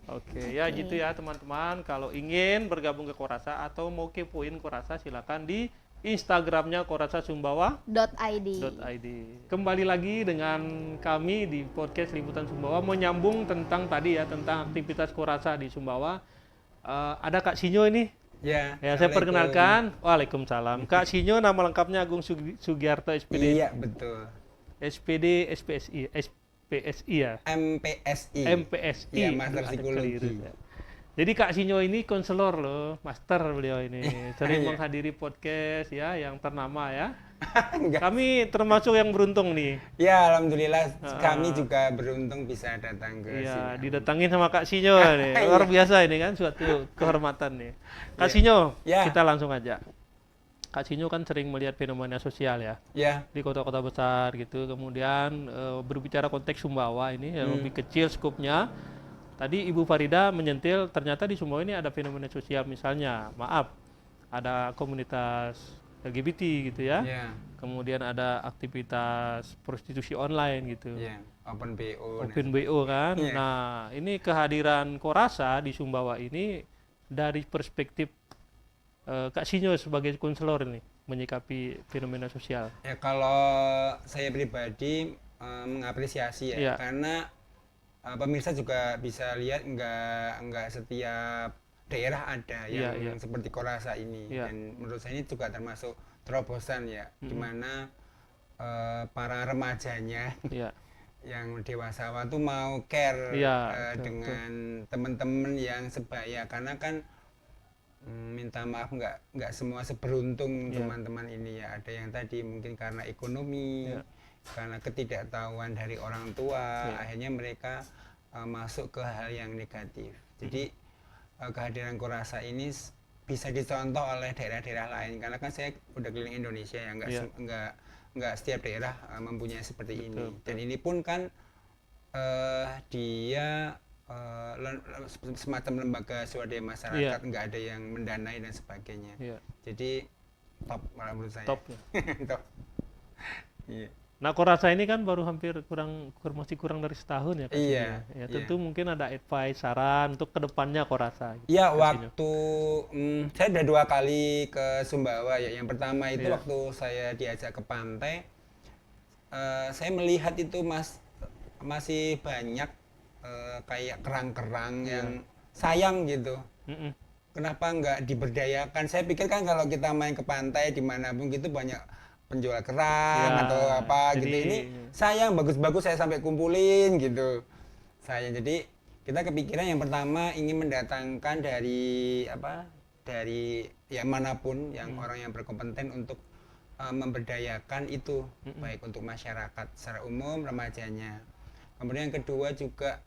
S1: Oke, ya gitu ya teman-teman. Kalau ingin bergabung ke Korasa atau mau kepoin Korasa, silakan di Instagramnya korasasumbawa.id.
S4: .id.
S1: Kembali lagi dengan kami di podcast Liputan Sumbawa, mau nyambung tentang tadi ya, tentang aktivitas Korasa di Sumbawa. Ada Kak Sinyo ini.
S6: Ya,
S1: Ya, saya perkenalkan. Waalaikumsalam. Kak Sinyo, nama lengkapnya Agung Sugiarto SPD.
S6: Iya, betul.
S1: SPD, SPSI, PSI ya?
S6: MPSI.
S1: MPSI.
S6: Iya, Master
S1: Aduh, ada
S6: Psikologi.
S1: keliru, ya. Jadi Kak Sinyo ini konselor loh, master beliau ini. Sering
S6: Iya.
S1: menghadiri podcast ya yang ternama ya.
S6: Enggak.
S1: Kami termasuk yang beruntung nih.
S6: Ya, alhamdulillah kami juga beruntung bisa datang ke
S1: Iya,
S6: sini.
S1: didatangin sama Kak Sinyo nih. Luar biasa ini kan suatu kehormatan nih. Kak Sinyo,
S6: Ya.
S1: kita langsung aja. Kak Sinyo kan sering melihat fenomena sosial ya
S6: Ya,
S1: di kota-kota besar gitu. Kemudian berbicara konteks Sumbawa ini yang lebih kecil skupnya. Tadi Ibu Farida menyentil ternyata di Sumbawa ini ada fenomena sosial, misalnya maaf ada komunitas LGBT gitu ya.
S6: ya,
S1: Kemudian ada aktivitas prostitusi online gitu.
S6: ya. Open BO.
S1: Open BO kan.
S6: Iya.
S1: Nah, ini kehadiran Korasa di Sumbawa ini dari perspektif Kak Sinyo sebagai konselor ini menyikapi fenomena sosial.
S6: Ya, kalau saya pribadi mengapresiasi ya,
S1: Iya.
S6: karena pemirsa juga bisa lihat nggak setiap daerah ada
S1: Iya,
S6: yang
S1: iya.
S6: seperti Korasa ini.
S1: Iya.
S6: Dan menurut saya ini juga termasuk terobosan ya, di mana para remajanya
S1: Iya.
S6: yang dewasa tuh mau care
S1: Iya, betul,
S6: dengan teman-teman yang sebaya, karena kan minta maaf nggak semua seberuntung
S1: Iya.
S6: teman-teman ini ya. Ada yang tadi mungkin karena ekonomi,
S1: Iya.
S6: karena ketidaktahuan dari orang tua,
S1: Iya.
S6: akhirnya mereka masuk ke hal yang negatif. Jadi kehadiran Korasa ini bisa dicontoh oleh daerah-daerah lain, karena kan saya udah keliling Indonesia ya,
S1: Iya.
S6: nggak setiap daerah mempunyai seperti ini.
S1: Betul.
S6: Dan ini pun kan dia semacam lembaga swadaya masyarakat,
S1: Iya.
S6: nggak ada yang mendanai dan sebagainya.
S1: Iya.
S6: Jadi top malah menurut saya.
S1: Top ya.
S6: Top. Iya.
S1: Nah, Korasa ini kan baru hampir masih kurang dari setahun ya Kak Sinyo.
S6: Iya,
S1: Ya,
S6: iya.
S1: tentu mungkin ada advice, saran untuk kedepannya Korasa. gitu,
S6: Ya,
S1: Kak Sinyo.
S6: waktu saya udah 2 kali ke Sumbawa ya. Yang pertama itu
S1: Iya.
S6: waktu saya diajak ke pantai, saya melihat itu masih banyak kayak kerang-kerang yang sayang gitu.
S1: Mm-mm.
S6: Kenapa nggak diberdayakan? Saya pikir kan kalau kita main ke pantai dimanapun gitu banyak penjual kerang
S1: Ya,
S6: atau apa gitu.
S1: jadi-
S6: Ini sayang, bagus-bagus saya sampai kumpulin gitu. Jadi kita kepikiran yang pertama ingin mendatangkan dari ya manapun yang orang yang berkompeten untuk memberdayakan itu, baik untuk masyarakat secara umum, remajanya. Kemudian yang kedua juga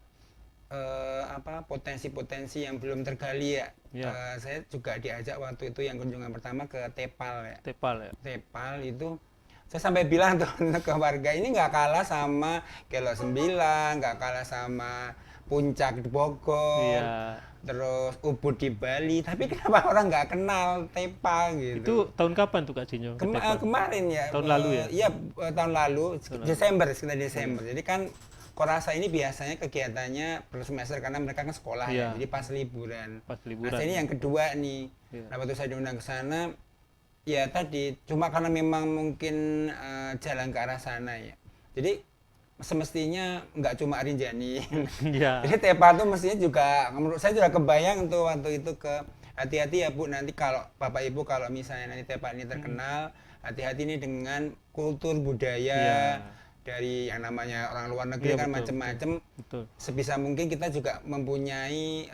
S6: potensi-potensi yang belum tergali ya.
S1: Ya.
S6: Saya juga diajak waktu itu yang kunjungan pertama ke Tepal ya.
S1: Tepal ya.
S6: Tepal itu saya sampai bilang tuh ke warga, ini nggak kalah sama Kelo 9, nggak kalah sama Puncak di Bogor,
S1: Iya.
S6: terus Ubud di Bali, tapi kenapa orang nggak kenal Tepal gitu?
S1: Itu tahun kapan tuh Kak Sinyo? ke Tepal?
S6: Kemarin ya.
S1: Tahun lalu ya?
S6: Iya, tahun lalu, sekitar Desember. Jadi kan Korasa ini biasanya kegiatannya per semester karena mereka kan sekolah
S1: Iya.
S6: ya, jadi pas liburan.
S1: Pas liburan.
S6: Nah, ini yang kedua nih.
S1: Iya.
S6: Nah, waktu saya diundang ke sana, ya tadi cuma karena memang mungkin jalan ke arah sana ya. Jadi semestinya nggak cuma Rinjani.
S1: Iya.
S6: Jadi Tepal tuh mestinya juga, menurut saya juga kebayang tuh waktu itu ke hati-hati ya Bu, nanti kalau Bapak Ibu kalau misalnya nanti Tepal ini terkenal, hati-hati nih dengan kultur budaya.
S1: Iya.
S6: Dari yang namanya orang luar negeri
S1: Iya,
S6: kan
S1: betul,
S6: macam-macam.
S1: Betul.
S6: Sebisa mungkin kita juga mempunyai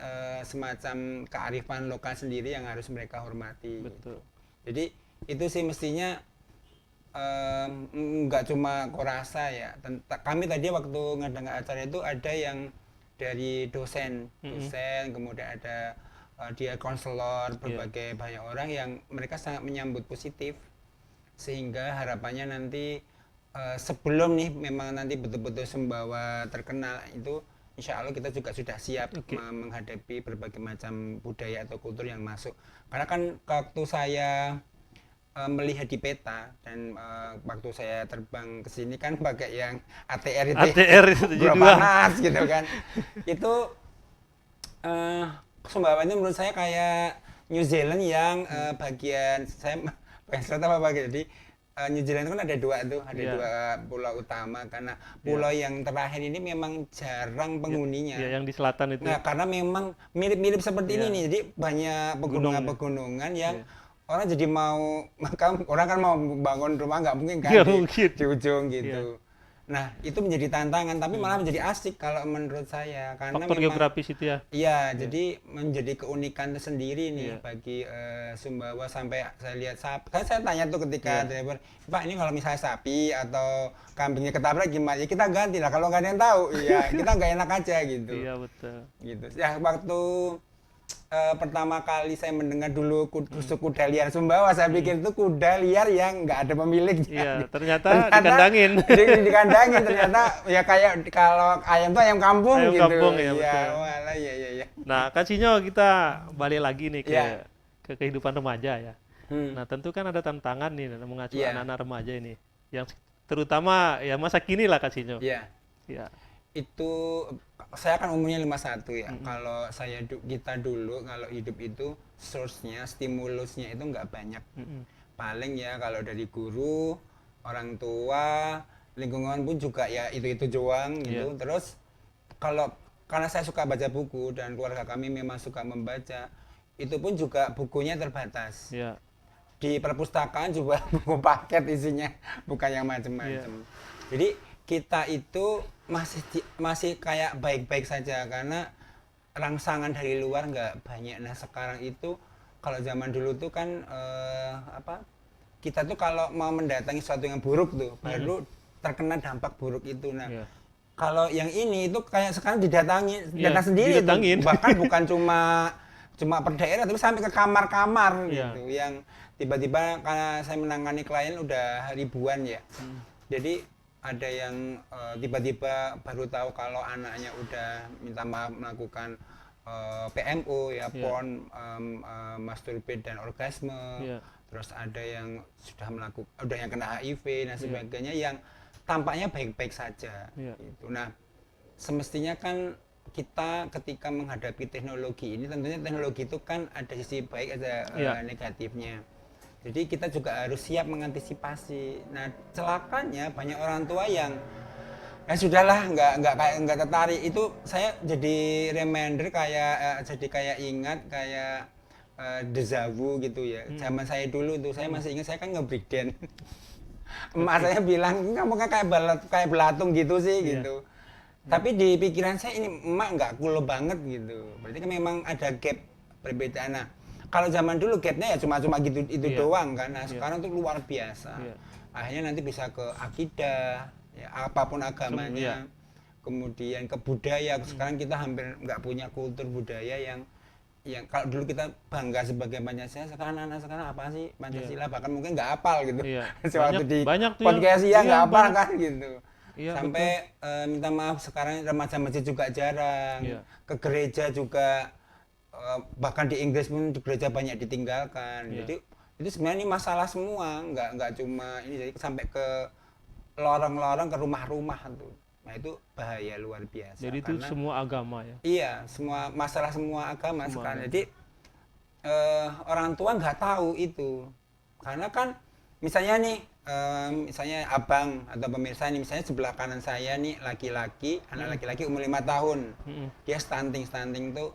S6: semacam kearifan lokal sendiri yang harus mereka hormati.
S1: Betul.
S6: Jadi itu sih mestinya nggak cuma Korasa ya. Kami tadi waktu ngadain acara itu ada yang dari dosen, kemudian ada dia konselor, berbagai banyak orang yang mereka sangat menyambut positif, sehingga harapannya nanti sebelum nih memang nanti betul-betul Sumbawa terkenal itu, insya Allah kita juga sudah siap menghadapi berbagai macam budaya atau kultur yang masuk. Karena kan waktu saya melihat di peta dan waktu saya terbang ke sini kan pakai yang ATR itu,
S1: ATR itu
S6: Bro
S1: 72.
S6: panas gitu kan. Itu Sumbawa itu menurut saya kayak New Zealand yang bagian saya selatan apa bagian, jadi New Zealand kan ada dua tuh, ada
S1: Iya.
S6: dua pulau utama, karena pulau yang terakhir ini memang jarang penghuninya.
S1: Ya, yang di selatan itu.
S6: Nah, karena memang mirip-mirip seperti ini
S1: Iya.
S6: nih, jadi banyak pegunungan-pegunungan yang orang jadi orang kan mau bangun rumah nggak mungkin kan
S1: Nggak
S6: di,
S1: mungkin.
S6: di ujung gitu. Nah, itu menjadi tantangan, tapi malah menjadi asik kalau menurut saya, karena
S1: Faktor
S6: memang
S1: geografis itu ya.
S6: iya, jadi menjadi keunikan tersendiri nih
S1: Iya.
S6: bagi Sumbawa. Sampai saya lihat sapi, kan saya tanya tuh ketika driver, Pak ini kalau misalnya sapi atau kambingnya ketabrak gimana? Ya kita ganti lah, kalau nggak ada yang tahu, iya kita nggak enak aja gitu.
S1: Iya betul.
S6: Gitu. Ya waktu pertama kali saya mendengar dulu kuda liar Sumbawa, saya pikir itu kuda liar yang nggak ada pemiliknya.
S1: Iya, ternyata dikandangin.
S6: Dikandangin, ternyata ya kayak kalau ayam tuh ayam kampung
S1: Ayam
S6: gitu.
S1: kampung, ya,
S6: Iya,
S1: betul.
S6: walah, iya.
S1: Nah, Kak Sinyo, kita balik lagi nih ke
S6: Iya.
S1: ke kehidupan remaja ya.
S6: Hmm.
S1: Nah, tentu kan ada tantangan nih mengacu
S6: Iya.
S1: anak-anak remaja ini, yang terutama ya masa kini lah Kak Sinyo.
S6: Iya.
S1: Iya.
S6: Itu saya kan umurnya 51 ya. Kalau kita dulu kalau hidup itu source-nya, stimulusnya itu nggak banyak. Paling ya kalau dari guru, orang tua, lingkungan pun juga ya itu doang gitu.
S1: Iya.
S6: Terus karena saya suka baca buku dan keluarga kami memang suka membaca, itu pun juga bukunya terbatas.
S1: Iya.
S6: Di perpustakaan juga buku paket isinya, bukan yang macam-macam. Jadi kita itu masih kayak baik-baik saja karena rangsangan dari luar nggak banyak. Nah sekarang itu kalau zaman dulu tuh kan kita tuh kalau mau mendatangi sesuatu yang buruk tuh baru terkena dampak buruk itu. Nah
S1: Iya.
S6: kalau yang ini itu kayak sekarang datang
S1: Iya,
S6: sendiri tuh.
S1: didatangin.
S6: Bahkan bukan cuma per daerah tapi sampai ke kamar-kamar
S1: Iya.
S6: gitu yang tiba-tiba karena saya menangani klien udah ribuan ya. Jadi ada yang tiba-tiba baru tahu kalau anaknya udah minta maaf melakukan PMO ya,
S1: Iya.
S6: porn, masturbate dan orgasme.
S1: Iya.
S6: Terus ada yang udah yang kena HIV dan sebagainya yang tampaknya baik-baik saja.
S1: Iya.
S6: Gitu. Nah, semestinya kan kita ketika menghadapi teknologi ini, tentunya teknologi itu kan ada sisi baik, ada
S1: Iya.
S6: negatifnya. Jadi kita juga harus siap mengantisipasi. Nah, celakanya banyak orang tua yang ya sudahlah, nggak tertarik. Itu saya jadi reminder jadi kayak ingat kayak deja vu gitu ya. Zaman saya dulu tuh saya masih ingat, saya kan nge-break dance. Emak saya bilang, kamu kan kayak belatung gitu sih
S1: Iya.
S6: gitu. Tapi di pikiran saya ini emak nggak cool banget gitu. Berarti kan memang ada gap perbedaan. Nah, kalau zaman dulu gapnya ya cuma gitu itu
S1: Iya.
S6: doang kan. Nah,
S1: Iya.
S6: sekarang tuh luar biasa.
S1: Iya.
S6: Akhirnya nanti bisa ke akidah, ya, apapun
S1: Iya.
S6: agamanya. Kemudian ke budaya. Sekarang kita hampir nggak punya kultur budaya yang kalau dulu kita bangga sebagai Pancasila, sekarang anak sekarang apa sih Pancasila, bahkan mungkin nggak hafal gitu.
S1: Iya.
S6: Sewaktu di
S1: Banyak tuh
S6: podcast
S1: yang-
S6: ya
S1: iya,
S6: nggak hafal
S1: banyak.
S6: kan gitu.
S1: Iya,
S6: Sampai minta maaf sekarang remaja masjid juga jarang.
S1: Iya.
S6: Ke gereja juga bahkan di Inggris pun di gereja banyak ditinggalkan.
S1: Iya.
S6: Jadi itu sebenarnya ini masalah semua, nggak cuma ini, jadi sampai ke lorong-lorong, ke rumah-rumah tuh. Nah itu bahaya luar biasa.
S1: Jadi itu
S6: karena-
S1: semua agama ya.
S6: Iya, masalah semua agama
S1: Semua
S6: sekarang.
S1: agama.
S6: Jadi orang tua nggak tahu itu, karena kan misalnya nih, misalnya abang atau pemirsa nih, misalnya sebelah kanan saya nih laki-laki, anak laki-laki umur 5 tahun, dia stunting tuh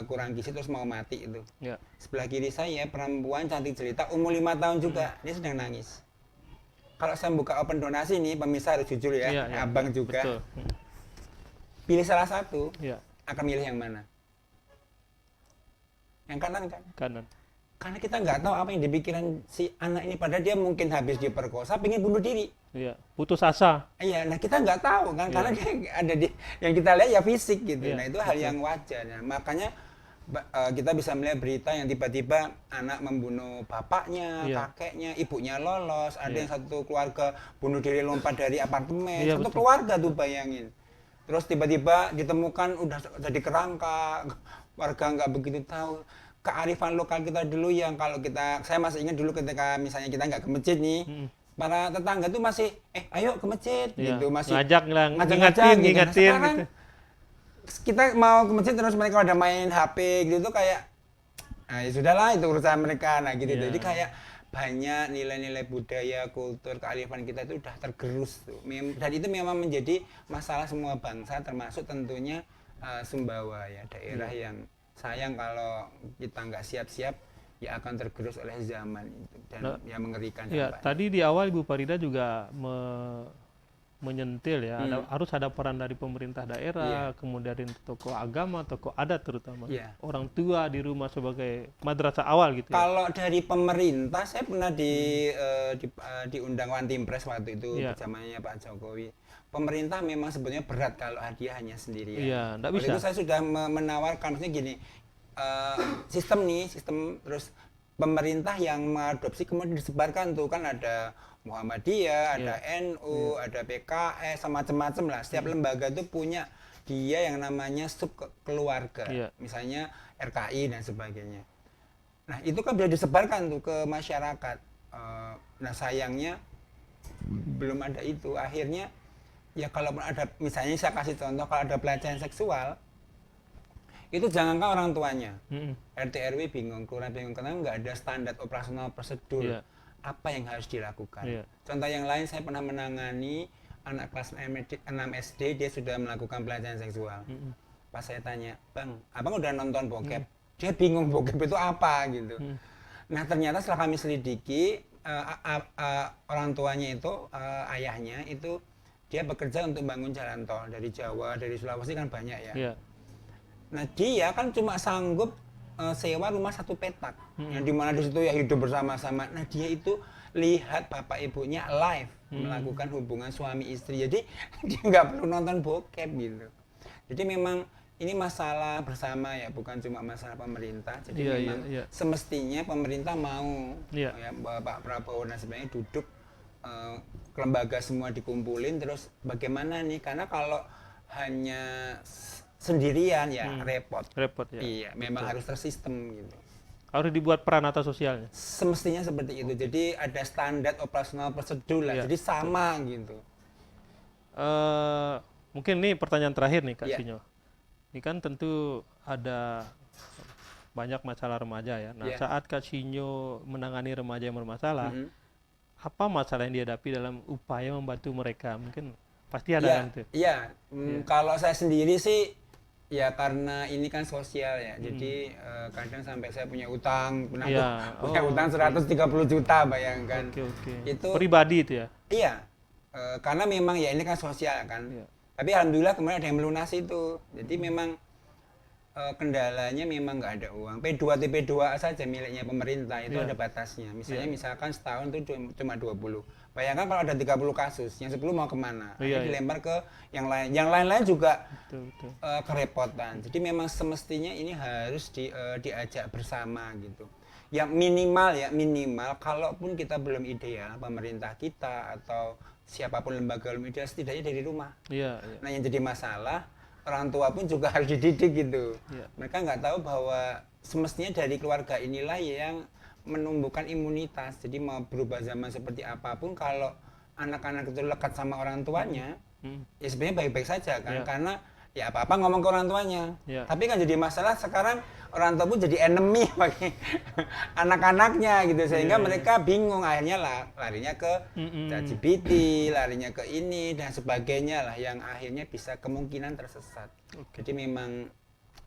S6: kurang gizi terus mau mati itu.
S1: Ya.
S6: Sebelah kiri saya perempuan cantik jelita umur 5 tahun juga, dia sedang nangis. Kalau saya buka open donasi nih, pemirsa harus jujur ya,
S1: Iya, iya,
S6: abang
S1: iya,
S6: juga.
S1: betul.
S6: Pilih salah satu,
S1: Iya,
S6: akan milih yang mana? Yang kanan kan?
S1: kanan.
S6: Karena kita nggak tahu apa yang di pikiran si anak ini, padahal dia mungkin habis diperkosa, pengen bunuh diri.
S1: Iya, putus asa.
S6: Iya, nah kita nggak tahu kan,
S1: Iya.
S6: karena dia ada di yang kita lihat ya fisik gitu.
S1: Iya,
S6: Nah itu hal
S1: betul.
S6: yang wajar. Nah, makanya kita bisa melihat berita yang tiba-tiba anak membunuh bapaknya,
S1: Iya.
S6: kakeknya, ibunya lolos, ada
S1: Iya.
S6: yang satu keluarga bunuh diri lompat dari apartemen,
S1: Iya,
S6: satu
S1: betul.
S6: keluarga tuh bayangin. Terus tiba-tiba ditemukan udah jadi kerangka, warga nggak begitu tahu. Kearifan lokal kita dulu yang kalau saya masih ingat dulu ketika misalnya kita nggak ke masjid nih, para tetangga tuh masih ayo ke masjid
S1: Iya,
S6: gitu, masih
S1: ngajak lah,
S6: ngajak-ngajak gitu. Nah,
S1: ngingetin
S6: sekarang
S1: gitu.
S6: kita mau ke masjid terus mereka udah main HP gitu tuh kayak ya sudahlah itu urusan mereka. Nah gitu.
S1: Iya.
S6: Jadi kayak banyak nilai-nilai budaya, kultur, kearifan kita itu udah tergerus tuh. Dan itu memang menjadi masalah semua bangsa, termasuk tentunya Sumbawa ya, daerah yang sayang kalau kita nggak siap-siap ya akan tergerus oleh zaman itu dan
S1: Nah,
S6: ya mengerikan
S1: Ya,
S6: dampaknya.
S1: tadi di awal Ibu Farida juga menyentil ya. Harus ada peran dari pemerintah daerah, kemudian dari tokoh agama, tokoh adat terutama. Orang tua di rumah sebagai madrasah awal gitu ya.
S6: Kalau dari pemerintah, saya pernah diundang One Team Press waktu itu zamannya Pak Jokowi. Pemerintah memang sebetulnya berat kalau hadiah hanya sendirian.
S1: Iya, nggak
S6: Waktu
S1: bisa.
S6: itu saya sudah menawarkan, maksudnya gini, sistem terus pemerintah yang mengadopsi kemudian disebarkan tuh, kan ada Muhammadiyah, ada NU, ada PKS, macam-macam lah. Setiap lembaga itu punya dia yang namanya sub keluarga, misalnya RKI dan sebagainya. Nah itu kan bisa disebarkan tuh ke masyarakat. Nah sayangnya belum ada itu. Akhirnya ya kalau ada, misalnya saya kasih contoh, kalau ada pelecehan seksual, itu jangankan orang tuanya, RT RW bingung, kelurahan bingung, karena nggak ada standar operasional prosedur apa yang harus dilakukan. Contoh yang lain, saya pernah menangani anak kelas 6 SD, dia sudah melakukan pelecehan seksual. Pas saya tanya, Bang, abang udah nonton bokep? Dia bingung, bokep itu apa gitu. Nah ternyata setelah kami selidiki, orang tuanya itu, ayahnya itu, dia bekerja untuk bangun jalan tol dari Jawa, dari Sulawesi kan banyak ya. Nah dia kan cuma sanggup sewa rumah 1 petak, yang dimana di situ ya hidup bersama-sama. Nah dia itu lihat bapak ibunya live melakukan hubungan suami istri, jadi dia nggak perlu nonton bokep gitu. Jadi memang ini masalah bersama ya, bukan cuma masalah pemerintah. Jadi memang semestinya pemerintah mau ya Pak Prabowo dan sebagainya duduk, lembaga semua dikumpulin, terus bagaimana nih, karena kalau hanya sendirian ya repot ya. Iya, memang harus tersistem gitu.
S1: Harus dibuat peranata sosialnya.
S6: Semestinya seperti itu. Jadi ada standar operasional prosedur lah. Jadi sama gitu.
S1: Mungkin ini pertanyaan terakhir nih Kak Sinyo. Ini kan tentu ada banyak masalah remaja ya. Nah, saat Kak Sinyo menangani remaja yang bermasalah, apa masalah yang dihadapi dalam upaya membantu mereka? Mungkin pasti ada kan tuh.
S6: Iya, kalau saya sendiri sih ya karena ini kan sosial ya, jadi kadang sampai saya punya utang, punya utang 130 juta, bayangkan. Itu
S1: pribadi itu ya?
S6: Iya, karena memang ya ini kan sosial kan. Tapi alhamdulillah kemudian ada yang melunasi itu. Jadi memang kendalanya memang nggak ada uang. P2 TP2 saja miliknya pemerintah itu ada batasnya. Misalnya misalkan setahun itu cuma 20. Bayangkan kalau ada 30 kasus, yang 10 mau kemana? Dilempar ke yang lain. Yang lain-lain juga kerepotan. Jadi memang semestinya ini harus diajak bersama gitu. Yang minimal kalaupun kita belum ideal, pemerintah kita atau siapapun lembaga belum ideal, setidaknya dari rumah. Nah yang jadi masalah, orang tua pun juga harus dididik gitu. Mereka nggak tahu bahwa semestinya dari keluarga inilah yang menumbuhkan imunitas. Jadi mau berubah zaman seperti apapun, kalau anak-anak itu lekat sama orang tuanya, ya sebenarnya baik-baik saja kan. Karena ya apa-apa ngomong ke orang tuanya. Tapi kan jadi masalah sekarang, orang tua pun jadi enemy bagi anak-anaknya gitu, sehingga mereka bingung, akhirnya larinya ke ChatGPT, larinya ke ini dan sebagainya lah, yang akhirnya bisa kemungkinan tersesat. Jadi memang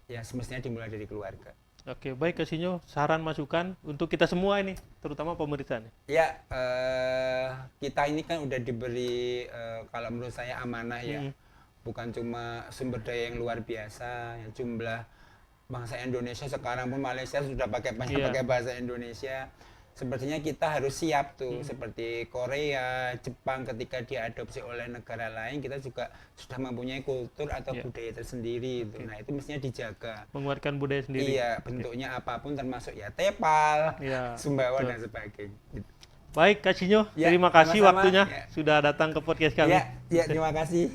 S6: ya semestinya dimulai dari keluarga.
S1: Oke, baik Kak Sinyo, saran masukan untuk kita semua ini, terutama pemerintah nih.
S6: Ya, kita ini kan udah diberi kalau menurut saya amanah ya. Bukan cuma sumber daya yang luar biasa, ya, jumlah bangsa Indonesia sekarang pun Malaysia sudah pakai bahasa Indonesia. Sepertinya kita harus siap tuh, seperti Korea, Jepang ketika diadopsi oleh negara lain, kita juga sudah mempunyai kultur atau budaya tersendiri itu. Nah itu mestinya dijaga.
S1: Menguatkan budaya sendiri.
S6: Iya, bentuknya apapun termasuk ya tepal, sumbawa dan sebagainya. Gitu.
S1: Baik Kak Sinyo, terima kasih waktunya sudah datang ke podcast kami.
S6: Ya, terima kasih.